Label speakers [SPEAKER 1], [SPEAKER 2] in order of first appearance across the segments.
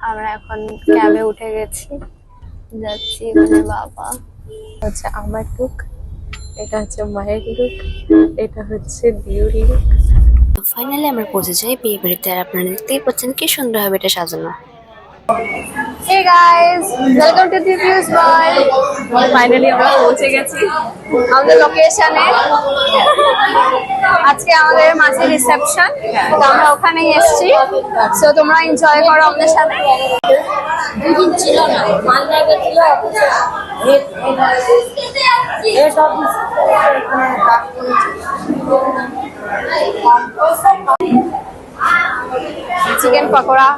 [SPEAKER 1] আমরা এখন ক্যাবে উঠে গেছি, যাচ্ছি মানে বাবা।
[SPEAKER 2] হচ্ছে আমার লুক, এটা হচ্ছে মায়ের লুক, এটা হচ্ছে দিউর লুক।
[SPEAKER 1] ফাইনালি আমরা পৌঁছে যাই বিয়ে বাড়িতে, আর আপনারা দেখতেই পাচ্ছেন কি সুন্দর হবে এটা সাজানো। Hey guys, welcome to Divya's World.
[SPEAKER 2] Finally আমরা পৌঁছে গেছি
[SPEAKER 1] আমাদের লোকেশনে। আজকে আমাদের মাঝে রিসেপশন, তো আমরা ওখানেই এসেছি। সো তোমরা এনজয় করো আমাদের সাথে।
[SPEAKER 3] দুদিন ছিল না, মালদা গেছিল
[SPEAKER 1] চিকেন পকোড়া।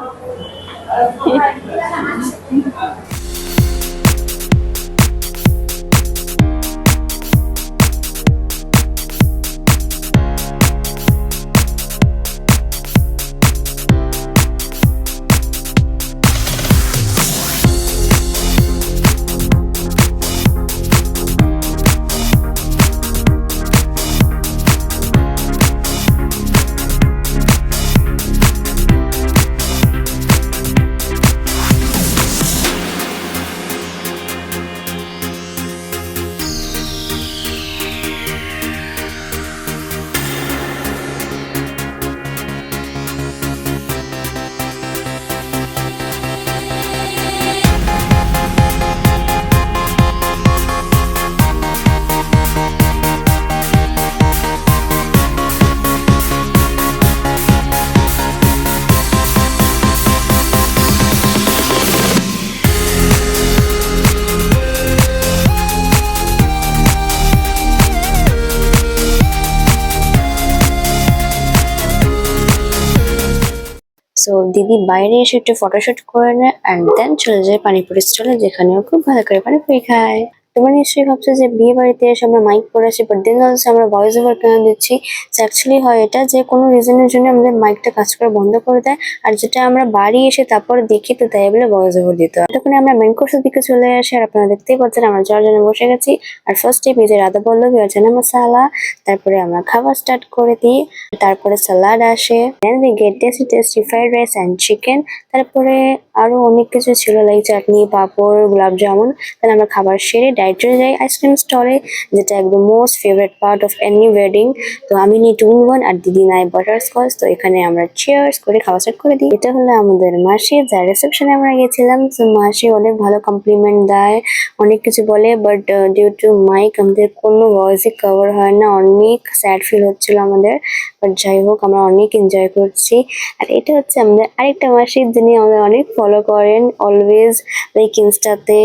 [SPEAKER 1] সো দিদি বাইরে এসে একটু ফটোশুট করে নেয় অ্যান্ড দেন চলে যায় পানিপুরি স্টলে, যেখানেও খুব ভালো করে পানিপুরি খায়। তোমরা নিশ্চয়ই ভাবছো যে বিয়ে বাড়িতে এসে আমরা মাইক পরে আসি, বাট দেন অলসো আমরা ভয়েস ওভার কেন দিচ্ছি। অ্যাকচুয়ালি হয় এটা যে কোনো রিজনের জন্য আমাদের মাইকটা কাজ করা বন্ধ করে দেয়, আর যেটা আমরা বাড়ি এসে তারপরে দেখি, তো তাই বলে ভয়েস ওভার দিতে হয়। তখন আমরা মেন কোর্সের দিকে চলে আসি, আর আপনারা দেখতেই পাচ্ছেন আমরা চারজনে বসে গেছি। আর ফার্স্টে পেঁয়াজে রাধা পল্লবী আর চানা মশালা, তারপরে আমরা খাবার স্টার্ট করে দিই, তারপরে সালাড আসে, then we get tasty tasty fried rice and chicken, তারপরে আরো অনেক কিছু ছিল লাইক চাটনি, পাঁপড়, গোলাপ জামুন। তাহলে আমরা খাবার সেরে ডাইরেক্টলি যাই আইসক্রিম স্টলে, যেটা একদম most favourite part of any wedding. তো আমি নিই 2-in-1 আর দিদি নাই বাটারস্কচ। তো এখানে আমরা চিয়ার্স করে খাওয়া স্টার্ট করে দিই। এটা হলো আমাদের মাসি, যার রিসেপশনে আমরা গেছিলাম। তো মাসি অনেক ভালো কমপ্লিমেন্ট দেয়, অনেক কিছু বলে, বাট ডিউ টু মাইক আমাদের কোনো ভয়েসই কভার হয় না। অনেক স্যাড ফিল হচ্ছিল আমাদের, বাট যাই হোক আমরা অনেক এনজয় করছি। আর এটা হচ্ছে আমাদের আরেকটা মাসি, যিনি আমাদের অনেক ফলো করেন অলওয়েজ, লাইক ইনস্টাতে,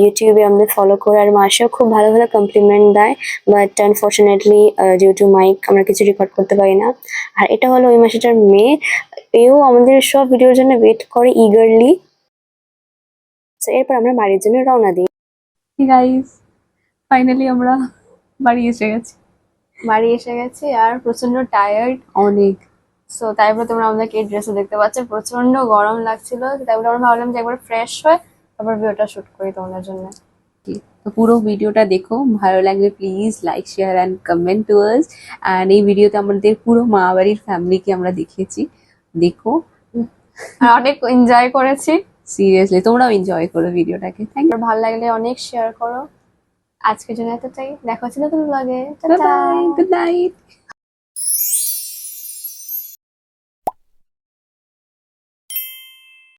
[SPEAKER 1] ইউটিউবে আমাদের ফলো করে। আর মাসিও খুব ভালো ভালো কমপ্লিমেন্ট দেয়, but unfortunately due to mic আমরা কিছু রেকর্ড করতে পারি না। আর এটা হলো ওই মাসিটার মেয়ে, এও আমাদের সব ভিডিওর জন্য ওয়েট করে ইগারলি। এরপর আমরা বাড়ির জন্য রওনা দিই।
[SPEAKER 2] গাইস ফাইনালি আমরা বাড়ি এসে গেছি
[SPEAKER 1] আর প্রচন্ড টায়ার্ড
[SPEAKER 2] অনেক।
[SPEAKER 1] সো তাই বলে তোমরা আমাদেরকে এই ড্রেসে দেখতে পাচ্ছ, প্রচন্ড গরম লাগছিল। তাই বলে আমরা ভাবলাম যে একবার ফ্রেশ হয়ে তারপর ভিডিওটা শুট করি তোমাদের জন্য।
[SPEAKER 2] তো পুরো ভিডিওটা দেখো, ভালো লাগলে please like share and comment to us. And এই ভিডিওতে আমাদের পুরো মা বাড়ির ফ্যামিলিকে আমরা দেখিয়েছি, দেখো।
[SPEAKER 1] আর অনেক এনজয় করেছি।
[SPEAKER 2] সিরিয়াসলি তোমরাও এনজয় করো ভিডিওটাকে। থ্যাংক ইউ,
[SPEAKER 1] ভালো লাগলে অনেক শেয়ার করো। আজকের জন্য এতটাই, দেখা হচ্ছে নতুন ব্লগে।
[SPEAKER 2] Bye, good night.